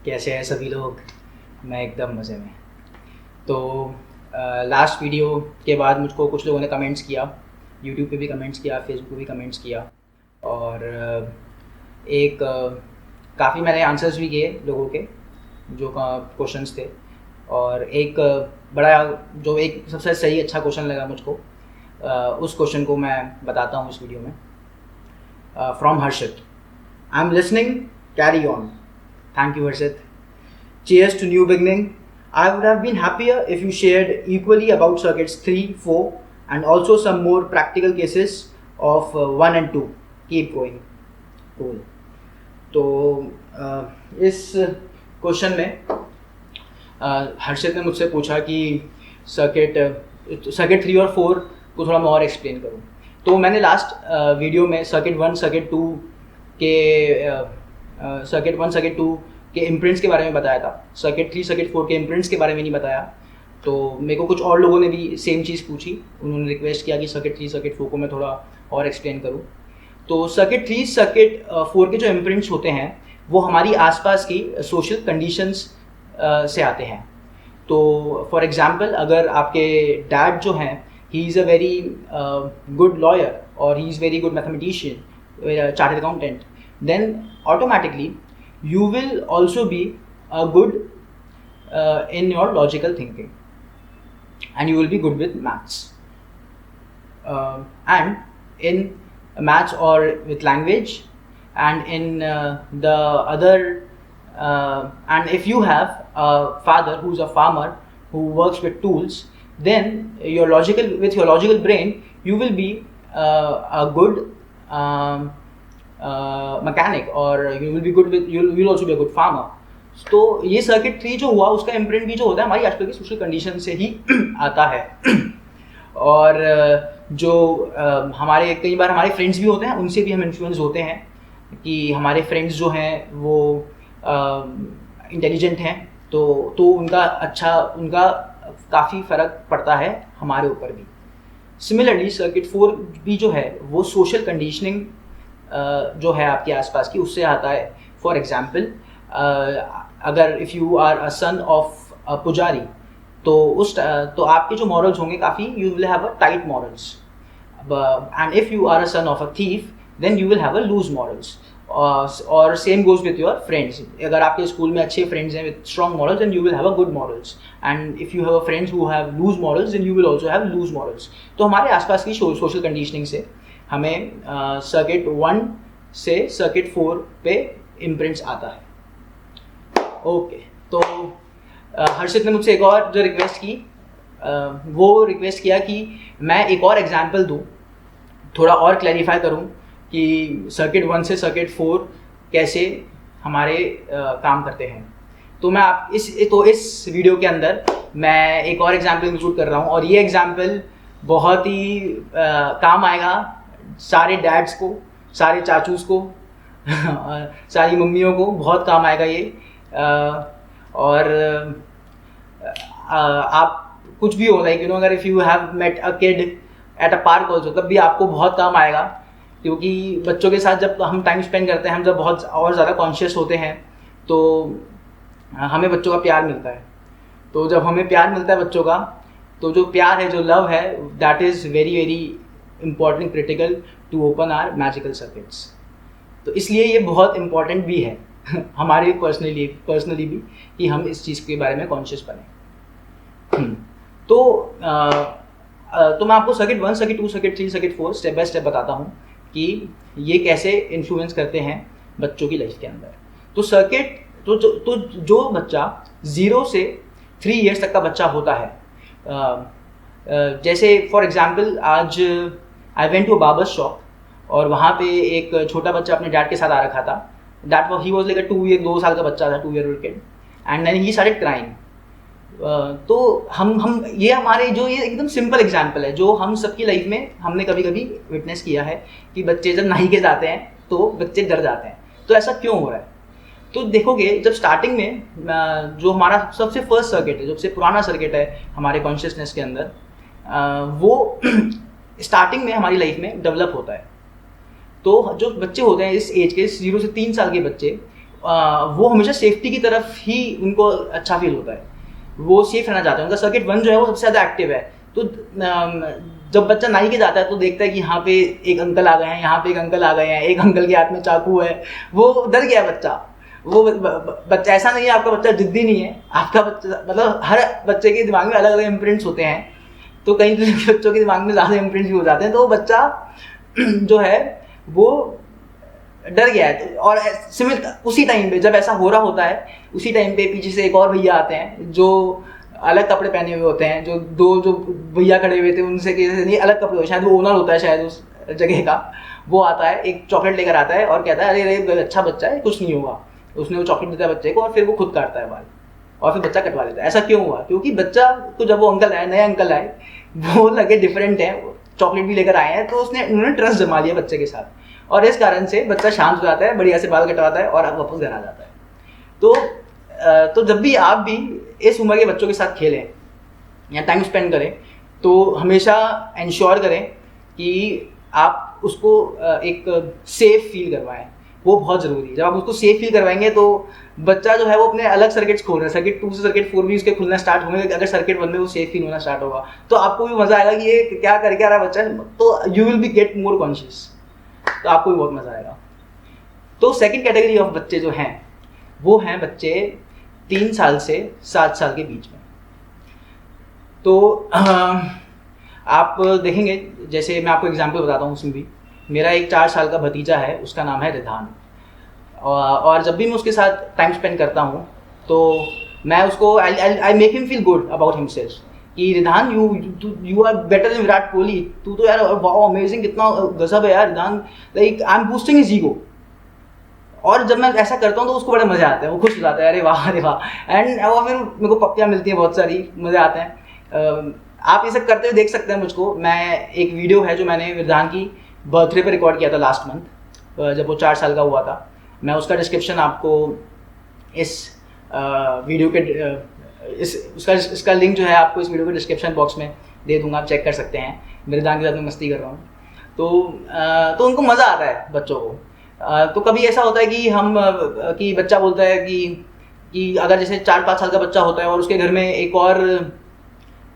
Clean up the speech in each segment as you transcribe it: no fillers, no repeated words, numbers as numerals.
कैसे हैं सभी लोग। मैं एकदम मज़े में। तो लास्ट वीडियो के बाद मुझको कुछ लोगों ने कमेंट्स किया, यूट्यूब पे भी कमेंट्स किया, फेसबुक पे भी कमेंट्स किया, और एक काफ़ी मैंने आंसर्स भी किए लोगों के जो क्वेश्चंस थे। और एक बड़ा जो एक सबसे सही अच्छा क्वेश्चन लगा मुझको, उस क्वेश्चन को मैं बताता हूँ इस वीडियो में। From Harshit, I am listening, carry on. Thank you, Harshit. Cheers to new beginning. I would have been happier if you shared equally about circuits 3, 4 and also some more practical cases of 1 and 2. Keep going. Cool. तो इस question में हर्षित ने मुझसे पूछा कि circuit 3 और 4 को थोड़ा मैं और एक्सप्लेन करूँ। तो मैंने लास्ट वीडियो में सर्किट 1, सर्किट 2 के सर्किट 1, सर्किट 2 के इम्प्रिंट्स के बारे में बताया था। सर्किट 3, सर्किट 4 के इम्प्रिंट्स के बारे में नहीं बताया। तो मेरे को कुछ और लोगों ने भी सेम चीज़ पूछी, उन्होंने रिक्वेस्ट किया कि सर्किट 3, सर्किट 4 को मैं थोड़ा और एक्सप्लेन करूँ। तो सर्किट 3, सर्किट 4 के जो इम्प्रिंट्स होते हैं वो हमारी आसपास की सोशल कंडीशंस से आते हैं। तो फॉर एग्जांपल, अगर आपके डैड जो हैं, he is a very good lawyer और he is very good mathematician, chartered accountant, then automatically you will also be a good in your logical thinking and you will be good with maths, and in maths or with language and in the other and if you have a father who's a farmer who works with tools, then with your logical brain you will be a good mechanic और you will be good with you will also be a good farmer. तो ये circuit 3 जो हुआ उसका imprint भी जो होता है हमारी आजकल की सोशल कंडीशन से ही आता है। और जो हमारे कई बार हमारे फ्रेंड्स भी होते हैं, उनसे भी हम इन्फ्लुएंस होते हैं कि हमारे फ्रेंड्स जो हैं वो इंटेलिजेंट हैं, तो उनका काफ़ी फ़र्क पड़ता है हमारे ऊपर भी। सिमिलरली सर्किट 4 भी जो है वो सोशल कंडीशनिंग जो है आपके आसपास की, उससे आता है। फॉर एग्जाम्पल, अगर if you are a son of a pujari, तो आपके जो मॉरल्स होंगे काफ़ी, you will have a tight morals, and if you are a son of a thief then you will have a loose morals. और same goes with your friends. अगर आपके school में अच्छे फ्रेंड्स हैं with strong morals, then you will have a good morals, and if you have a friends who have loose morals then you will also have loose morals. तो हमारे आसपास की social conditioning से हमें circuit 1 से circuit 4 पे imprints आता है। ओके, तो हर्षित ने मुझसे एक और जो रिक्वेस्ट की, वो रिक्वेस्ट किया कि मैं एक और एग्जांपल दूं, थोड़ा और क्लैरिफाई करूं कि सर्किट 1 से सर्किट 4 कैसे हमारे काम करते हैं। तो मैं इस वीडियो के अंदर मैं एक और एग्जांपल इंक्लूड कर रहा हूं, और ये एग्जांपल बहुत ही काम आएगा सारे डैड्स को, सारे चाचूस को सारी मम्मियों को बहुत काम आएगा ये। और आप कुछ भी हो, लाइक अगर if you have met a kid at a park also, तब भी आपको बहुत काम आएगा। क्योंकि बच्चों के साथ जब हम टाइम स्पेंड करते हैं, हम जब बहुत और ज़्यादा कॉन्शियस होते हैं, तो हमें बच्चों का प्यार मिलता है। तो जब हमें प्यार मिलता है बच्चों का, तो जो प्यार है, जो लव है, that is very very important, critical to open our magical circuits. तो इसलिए ये बहुत इम्पॉर्टेंट भी है हमारे पर्सनली भी, कि हम इस चीज़ के बारे में कॉन्शियस बने। तो मैं आपको circuit 1, circuit 2, circuit 3, circuit 4 step by step बताता हूँ कि ये कैसे इन्फ्लुएंस करते हैं बच्चों की लाइफ के अंदर। तो सर्किट तो जो बच्चा 0 से 3 इयर्स तक का बच्चा होता है, जैसे फॉर एग्जाम्पल, आज I went to a barber shop, और वहाँ पे एक छोटा बच्चा अपने डैड के साथ आ रखा था। ही वॉज लाइक 2 साल का बच्चा था, 2 year old kid, and then he started crying. तो हम ये हमारे जो ये एकदम सिंपल एग्जांपल है जो हम सबकी लाइफ में हमने कभी कभी विटनेस किया है कि बच्चे जब नाई के जाते हैं तो बच्चे डर जाते हैं। तो ऐसा क्यों हो रहा है? तो देखोगे, जब स्टार्टिंग में जो हमारा सबसे फर्स्ट सर्किट है, जो सबसे पुराना सर्किट है हमारे कॉन्शियसनेस के अंदर, वो स्टार्टिंग में हमारी लाइफ में डेवलप होता है। तो जो बच्चे होते हैं इस एज के, 0 से 3 साल के बच्चे, वो हमेशा सेफ्टी की तरफ ही उनको अच्छा फील होता है, वो सेफ रहना चाहते हैं। उनका सर्किट 1 जो है वो सबसे ज़्यादा एक्टिव है। तो जब बच्चा नाई के जाता है तो देखता है कि यहाँ पे एक अंकल आ गए हैं, यहाँ पे एक अंकल आ गए हैं, एक अंकल के हाथ में चाकू है, वो डर गया बच्चा। वो बच्चा ऐसा नहीं है, आपका बच्चा जिद्दी नहीं है, आपका बच्चा मतलब हर बच्चे के दिमाग में अलग अलग इम्प्रिंट्स होते हैं, तो कई बच्चों के दिमाग में ज़्यादा इम्प्रिंट्स भी हो जाते हैं, तो वो बच्चा जो है वो डर गया है। तो और सिमिलर उसी टाइम पे जब ऐसा हो रहा होता है, उसी टाइम पे पीछे से एक और भैया आते हैं जो अलग कपड़े पहने हुए होते हैं, जो भैया खड़े हुए थे उनसे नहीं अलग कपड़े, शायद वो ओनर होता है शायद उस जगह का, वो आता है, एक चॉकलेट लेकर आता है और कहता है अरे अच्छा बच्चा है, कुछ नहीं होगा। उसने वो चॉकलेट देता है बच्चे को और फिर वो खुद काटता है बाल और फिर बच्चा कटवा लेता है। ऐसा क्यों हुआ? क्योंकि बच्चा तो जब वो अंकल आए, नए अंकल आए, वो लगे डिफरेंट है, चॉकलेट भी लेकर आए हैं, तो उन्होंने ट्रस्ट जमा लिया बच्चे के साथ, और इस कारण से बच्चा शांत हो जाता है, बढ़िया से बाल कटवाता है और अब वापस घर आ जाता है। तो जब भी आप भी इस उम्र के बच्चों के साथ खेलें या टाइम स्पेंड करें, तो हमेशा इंश्योर करें कि आप उसको एक सेफ फील करवाएं, वो बहुत ज़रूरी है। जब आप उसको सेफ फील करवाएंगे तो बच्चा जो है वो अपने अलग सर्किट्स खोल रहा है, सर्किट 2 से सर्किट 4 भी उसके खुलना स्टार्ट होंगे। अगर सर्किट 1 में वो सेफ फील होना स्टार्ट होगा तो आपको भी मज़ा आएगा कि ये क्या कर क्या रहा बच्चा, तो you will B get more conscious, तो आपको भी बहुत मज़ा आएगा। तो सेकंड कैटेगरी ऑफ बच्चे जो हैं वो हैं बच्चे 3 साल से 7 साल के बीच में। तो आप देखेंगे, जैसे मैं आपको एग्जांपल बताता हूँ, उसमें भी मेरा एक 4 साल का भतीजा है, उसका नाम है रिधान, और जब भी मैं उसके साथ टाइम स्पेंड करता हूँ तो मैं उसको I make him feel good about himself कि Ridhan you are better than Virat Kohli, तू तो यार वाओ अमेजिंग, कितना गजब है यार Ridhan, like I am boosting his ego. और जब मैं ऐसा करता हूँ तो उसको बड़े मज़े आते हैं, वो खुश हो जाता है, अरे वाह अरे वाह। एंड और फिर मेरे को पप्पियाँ मिलती हैं बहुत सारी, मज़े आते हैं। आप ये सब करते हुए देख सकते हैं मुझको। मैं एक वीडियो है जो मैंने रिधान की बर्थडे पर रिकॉर्ड किया था लास्ट मंथ, जब वो 4 साल का हुआ था। मैं उसका डिस्क्रिप्शन आपको इस वीडियो के इसका लिंक जो है आपको इस वीडियो के डिस्क्रिप्शन बॉक्स में दे दूंगा, आप चेक कर सकते हैं। मेरे रिधान के साथ मैं मस्ती कर रहा हूँ, तो उनको मज़ा आता है बच्चों को। तो कभी ऐसा होता है कि बच्चा बोलता है कि अगर जैसे 4-5 साल का बच्चा होता है और उसके घर में एक और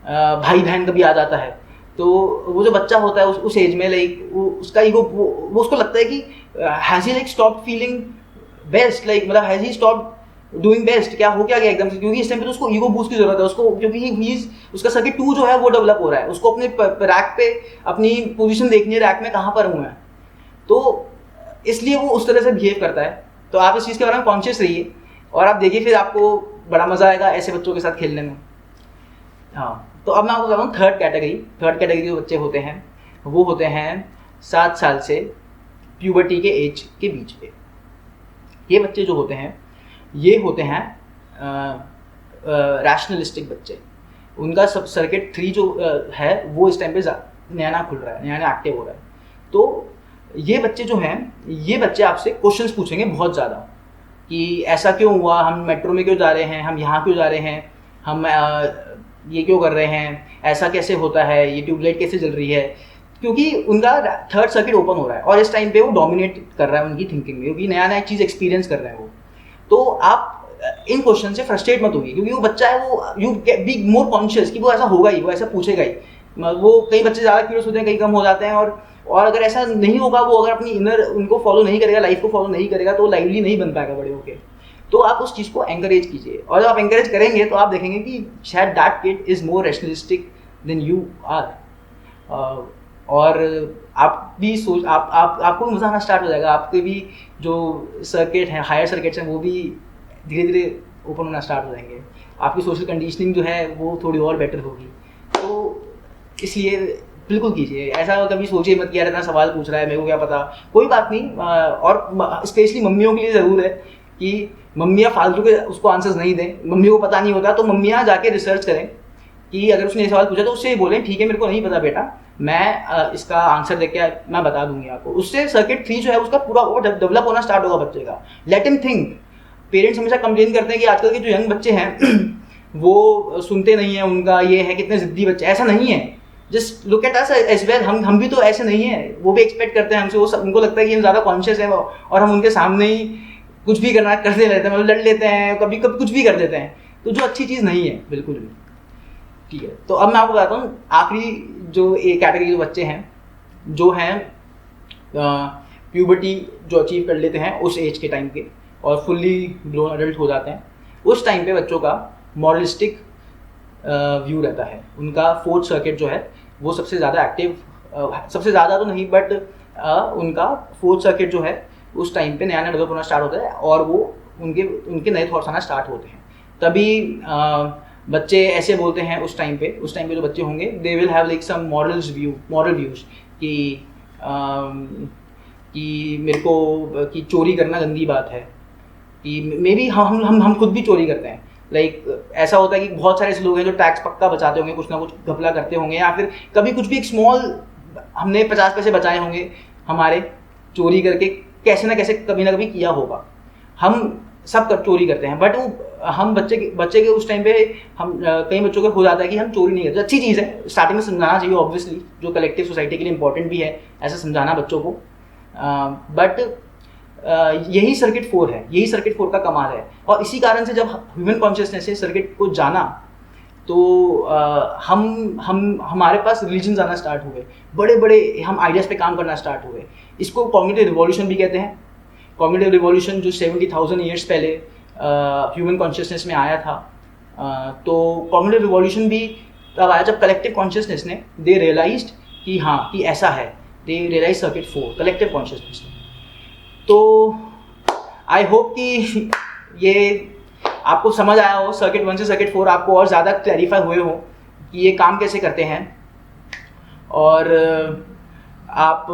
भाई बहन कभी आ जाता है, तो वो जो बच्चा होता है उस एज में, लाइक उसका ईगो, वो उसको लगता है कि has he like stop feeling best, like मतलब has he stop doing best, क्या हो क्या गया एकदम से, क्योंकि इस टाइम पे तो उसको ईगो बूस्ट की जरूरत है उसको, क्योंकि उसका सर्किट 2 जो है वो डेवलप हो रहा है, उसको अपने रैक पे अपनी पोजीशन देखनी है, रैक में कहाँ पर हूँ मैं, तो इसलिए वो उस तरह से बिहेव करता है। तो आप इस चीज़ के बारे में कॉन्शियस रहिए और आप देखिए, फिर आपको बड़ा मज़ा आएगा ऐसे बच्चों के साथ खेलने में। हाँ, तो अब मैं आपको बता रहा हूँ थर्ड कैटेगरी जो बच्चे होते हैं वो होते हैं 7 साल से प्यूबर्टी के एज के बीच पे। ये बच्चे जो होते हैं ये होते हैं रैशनलिस्टिक बच्चे। उनका सब सर्किट 3 जो है वो इस टाइम पे नया खुल रहा है, नया एक्टिव हो रहा है। तो ये बच्चे जो हैं, ये बच्चे आपसे क्वेश्चंस पूछेंगे बहुत ज़्यादा कि ऐसा क्यों हुआ, हम मेट्रो में क्यों जा रहे हैं, हम यहाँ क्यों जा रहे हैं, हम ये क्यों कर रहे हैं, ऐसा कैसे होता है, ये ट्यूबलाइट कैसे जल रही है, क्योंकि उनका थर्ड सर्किट ओपन हो रहा है और इस टाइम पे वो डोमिनेट कर रहा है उनकी थिंकिंग में, क्योंकि नया चीज़ एक्सपीरियंस कर रहे हैं वो। तो आप इन क्वेश्चन से फ्रस्ट्रेट मत होगी, क्योंकि वो बच्चा है, वो यू बी मोर कॉन्शियस कि वो ऐसा होगा ही, वो ऐसा पूछेगा ही। वो कई बच्चे ज़्यादा क्यूरियस होते हैं, कई कम हो जाते हैं, और अगर ऐसा नहीं होगा, वो अगर अपनी इनर उनको फॉलो नहीं करेगा, लाइफ को फॉलो नहीं करेगा, तो वो लाइवली नहीं बन पाएगा बड़े होके। तो आप उस चीज़ को एंकरेज कीजिए, और जब आप एंकरेज करेंगे तो आप देखेंगे कि शायद that kid is more rationalistic than you are, और आप भी आपको भी मज़ा आना स्टार्ट हो जाएगा। आपके भी जो सर्किट हैं, हायर सर्किट्स हैं, वो भी धीरे धीरे ओपन होना स्टार्ट हो जाएंगे। आपकी सोशल कंडीशनिंग जो है वो थोड़ी और बेटर होगी। तो इसलिए बिल्कुल कीजिए, ऐसा कभी सोचिए मत कि यार इतना सवाल पूछ रहा है, मेरे को क्या पता। कोई बात नहीं, और स्पेशली मम्मियों के लिए ज़रूर है कि मम्मियाँ फालतू के उसको आंसर्स नहीं दें। मम्मियों को पता नहीं होता तो मम्मियाँ जाके रिसर्च करें कि अगर उसने ये सवाल पूछा तो उससे बोलें ठीक है मेरे को नहीं पता बेटा, मैं इसका आंसर देके मैं बता दूंगी आपको। उससे सर्किट 3 जो है उसका पूरा और डेवलप होना स्टार्ट होगा बच्चे का। Let him think. पेरेंट्स हमेशा कंप्लेन करते हैं कि आजकल के जो यंग बच्चे हैं वो सुनते नहीं हैं, उनका ये है कितने जिद्दी बच्चे। ऐसा नहीं है, just look at us as well. हम भी तो ऐसे नहीं हैं, वो भी एक्सपेक्ट करते हैं हमसे। वो उनको लगता है कि हम ज़्यादा कॉन्शियस हैं और हम उनके सामने ही कुछ भी करना करते रहते हैं, मतलब लड़ लेते हैं, कभी कभी कुछ भी कर देते हैं, तो जो अच्छी चीज़ नहीं है बिल्कुल भी। ठीक है, तो अब मैं आपको बताता हूँ आखिरी जो एक कैटेगरी जो बच्चे हैं जो हैं प्यूबर्टी जो अचीव कर लेते हैं उस एज के टाइम पे और फुल्ली ग्रोन अडल्ट हो जाते हैं, उस टाइम पे बच्चों का मॉरलिस्टिक व्यू रहता है। उनका फोर्थ सर्किट जो है वो सबसे ज़्यादा एक्टिव, सबसे ज़्यादा तो नहीं बट उनका फोर्थ सर्किट जो है उस टाइम पे नया नया डेवलप होना स्टार्ट होता है और वो उनके नए थॉट्स आना स्टार्ट होते हैं। तभी बच्चे ऐसे बोलते हैं उस टाइम पे जो बच्चे होंगे they will have like some moral views कि मेरे को कि चोरी करना गंदी बात है, कि मे बी हम खुद भी चोरी करते हैं। लाइक ऐसा होता है कि बहुत सारे ऐसे लोग हैं जो टैक्स पक्का बचाते होंगे, कुछ ना कुछ घपला करते होंगे, या फिर कभी कुछ भी एक स्मॉल हमने 50 पैसे बचाए होंगे हमारे, चोरी करके कैसे ना कैसे कभी ना कभी किया होगा। हम सब चोरी करते हैं, बट वो हम बच्चे के उस टाइम पे हम कई बच्चों को हो जाता है कि हम चोरी नहीं करते। अच्छी चीज़ है, स्टार्टिंग में समझाना चाहिए ऑब्वियसली, जो कलेक्टिव सोसाइटी के लिए इंपॉर्टेंट भी है ऐसा समझाना बच्चों को। बट यही सर्किट 4 है, यही सर्किट 4 का कमाल है। और इसी कारण से जब ह्यूमन कॉन्शियसनेस से सर्किट को जाना तो हमारे पास रिलीजन आना स्टार्ट हुए, बड़े बड़े हम आइडियाज़ पे काम करना स्टार्ट हुए। इसको कॉग्निटिव रिवॉल्यूशन भी कहते हैं। कॉग्निटिव रिवॉल्यूशन जो 70,000 ईयर्स पहले ह्यूमन कॉन्शियसनेस में आया था, तो कॉग्निटिव रिवॉल्यूशन भी तब आया जब कलेक्टिव कॉन्शियसनेस ने दे रियलाइज्ड कि हाँ कि ऐसा है, दे रियलाइज सर्किट 4 कलेक्टिव कॉन्शियसनेस ने। तो आई होप कि ये आपको समझ आया हो, सर्किट 1 से सर्किट 4 आपको और ज़्यादा क्लैरिफाई हुए हो कि ये काम कैसे करते हैं। और आप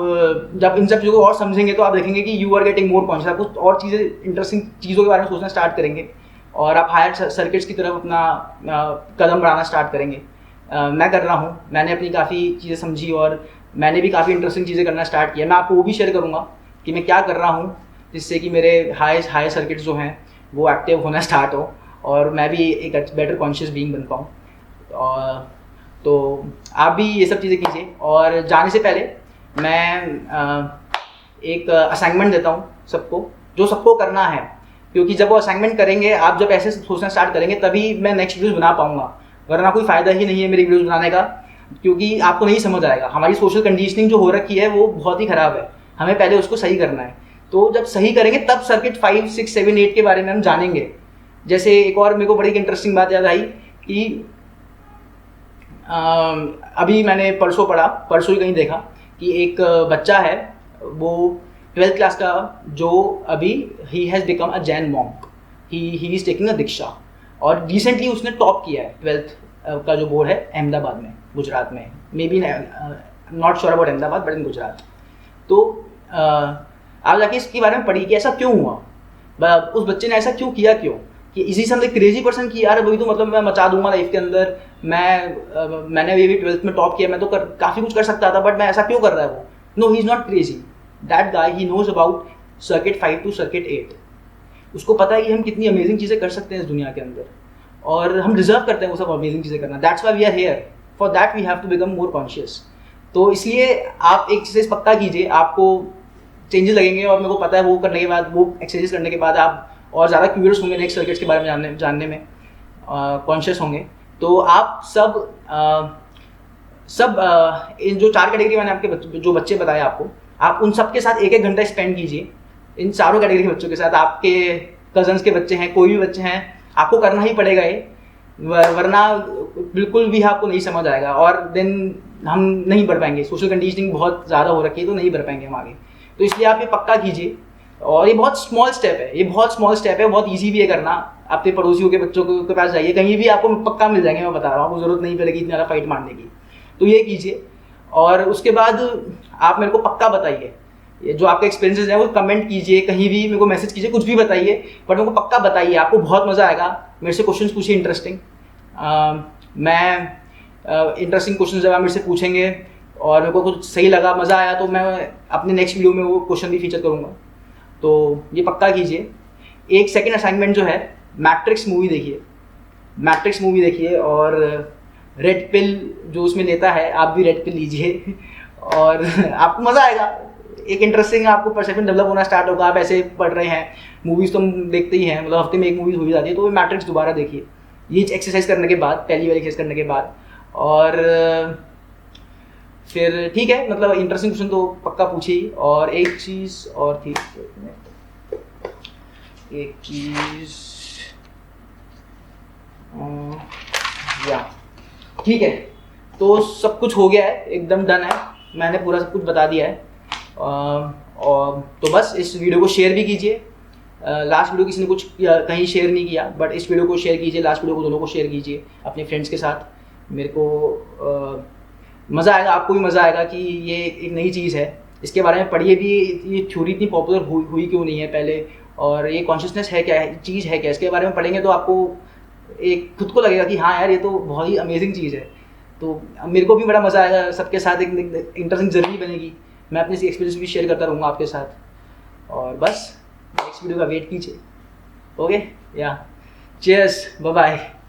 जब इन सब चीज़ों को और समझेंगे तो आप देखेंगे कि you are getting more conscious, आप कुछ और चीज़ें इंटरेस्टिंग चीज़ों के बारे में सोचना स्टार्ट करेंगे और आप हायर सर्किट्स की तरफ अपना कदम बढ़ाना स्टार्ट करेंगे। मैं कर रहा हूँ, मैंने अपनी काफ़ी चीज़ें समझी और मैंने भी काफ़ी इंटरेस्टिंग चीज़ें करना स्टार्ट किया। मैं आपको वो भी शेयर करूँगा कि मैं क्या कर रहा हूँ जिससे कि मेरे हाई सर्किट्स जो हैं वो एक्टिव होना स्टार्ट हो और मैं भी एक बेटर कॉन्शियस बीइंग बन पाऊँ। और तो आप भी ये सब चीज़ें कीजिए। और जाने से पहले मैं एक असाइनमेंट देता हूँ सबको करना है, क्योंकि जब वो असाइनमेंट करेंगे, आप जब ऐसे सोचना स्टार्ट करेंगे तभी मैं नेक्स्ट वीडियोज़ बना पाऊँगा, वरना कोई फ़ायदा ही नहीं है मेरी वीडियोज़ बनाने का, क्योंकि आपको नहीं समझ आएगा। हमारी सोशल कंडीशनिंग जो हो रखी है वो बहुत ही ख़राब है, हमें पहले उसको सही करना है। तो जब सही करेंगे तब सर्किट 5, 6, 7, 8 के बारे में हम जानेंगे। जैसे एक और मेरे को बड़ी इंटरेस्टिंग बात याद आई कि अभी मैंने परसों ही कहीं देखा कि एक बच्चा है, वो 12th क्लास का, जो अभी ही has become a Jain monk, he is taking a diksha, और रिसेंटली उसने टॉप किया है 12th का जो बोर्ड है अहमदाबाद में, गुजरात में, may be not sure about Ahmedabad but in Gujarat. तो आप जाके इसके बारे में पढ़ी कि ऐसा क्यों हुआ, उस बच्चे ने ऐसा क्यों किया, कि इजी सम क्रेजी पर्सन की यार अभी तो मतलब मैं मचा दूंगा लाइफ के अंदर, मैंने अभी 12th में टॉप किया, मैं तो काफ़ी कुछ कर सकता था, बट मैं ऐसा क्यों कर रहा है वो। No, he is not crazy, that guy he knows about circuit 5 to circuit 8। उसको पता है कि हम कितनी अमेजिंग चीज़ें कर सकते हैं इस दुनिया के अंदर, और हम डिजर्व करते हैं वो सब अमेजिंग चीज़ें करना। That's why we are here, for that we have to become more conscious. तो इसलिए आप एक एक्सरसाइज पक्का कीजिए, आपको चेंजेस लगेंगे, और मेरे को पता है वो करने के बाद, वो एक्सरसाइज करने के बाद आप और ज़्यादा क्यूरियस होंगे नेक्स्ट सर्किट्स के बारे में जानने में, कॉन्शियस होंगे। तो आप इन जो 4 कैटेगरी मैंने आपके जो बच्चे बताए आपको, आप उन सब के साथ 1-1 घंटा स्पेंड कीजिए, इन चारों कैटेगरी के बच्चों के साथ। आपके कजन्स के बच्चे हैं, कोई भी बच्चे हैं, आपको करना ही पड़ेगा ये, वरना बिल्कुल भी आपको नहीं समझ आएगा और देन हम नहीं बढ़ पाएंगे। सोशल कंडीशनिंग बहुत ज़्यादा हो रखी है, तो नहीं बढ़ पाएंगे हम आगे। तो इसलिए आप ये पक्का कीजिए, और ये बहुत स्मॉल स्टेप है, बहुत ईजी भी है करना। अपने पड़ोसियों के बच्चों के पास जाइए, कहीं भी आपको पक्का मिल जाएंगे, मैं बता रहा हूँ, आपको ज़रूरत नहीं पड़ेगी इतनी ज़्यादा फाइट मारने की। तो ये कीजिए, और उसके बाद आप मेरे को पक्का बताइए, ये जो आपके एक्सपीरियंसेस हैं वो कमेंट कीजिए, कहीं भी मेरे को मैसेज कीजिए, कुछ भी बताइए, बट मेरे को पक्का बताइए, आपको बहुत मज़ा आएगा। मेरे से क्वेश्चन पूछिए इंटरेस्टिंग, मैं इंटरेस्टिंग क्वेश्चन जब आप मेरे से पूछेंगे और मेरे को कुछ सही लगा, मज़ा आया, तो मैं अपने नेक्स्ट वीडियो में वो क्वेश्चन भी फीचर करूँगा। तो ये पक्का कीजिए। एक सेकंड असाइनमेंट जो है, मैट्रिक्स मूवी देखिए, और रेड पिल जो उसमें लेता है, आप भी रेड पिल लीजिए और आपको मज़ा आएगा। एक इंटरेस्टिंग आपको परसेप्शन डेवलप होना स्टार्ट होगा। आप ऐसे पढ़ रहे हैं, मूवीज़ तो हम देखते ही हैं, मतलब हफ्ते में एक मूवीज़ हो ही जाती है, तो मैट्रिक्स दोबारा देखिए ये एक्सरसाइज करने के बाद, पहली वाली एक्सरसाइज करने के बाद। और फिर ठीक है, मतलब इंटरेस्टिंग क्वेश्चन तो पक्का पूछी। और एक चीज़ और थी, एक चीज़ या ठीक है, तो सब कुछ हो गया है, एकदम डन है, मैंने पूरा सब कुछ बता दिया है। और तो बस इस वीडियो को शेयर भी कीजिए। लास्ट वीडियो किसी ने कुछ कहीं शेयर नहीं किया, बट इस वीडियो को शेयर कीजिए, लास्ट वीडियो को दोनों को शेयर कीजिए अपने फ्रेंड्स के साथ। मेरे को मज़ा आएगा, आपको भी मज़ा आएगा कि ये एक नई चीज़ है, इसके बारे में पढ़िए भी, ये थ्योरी इतनी पॉपुलर हुई क्यों नहीं है पहले, और ये कॉन्शियसनेस है क्या, चीज़ है क्या, इसके बारे में पढ़ेंगे तो आपको एक खुद को लगेगा कि हाँ यार ये तो बहुत ही अमेजिंग चीज़ है। तो मेरे को भी बड़ा मज़ा आएगा, सबके साथ एक इंटरेस्टिंग जर्नी बनेगी, मैं अपने एक्सपीरियंस भी शेयर करता रहूँगा आपके साथ। और बस नेक्स्ट वीडियो का वेट कीजिए। ओके, या चीयर्स, बाय बाय।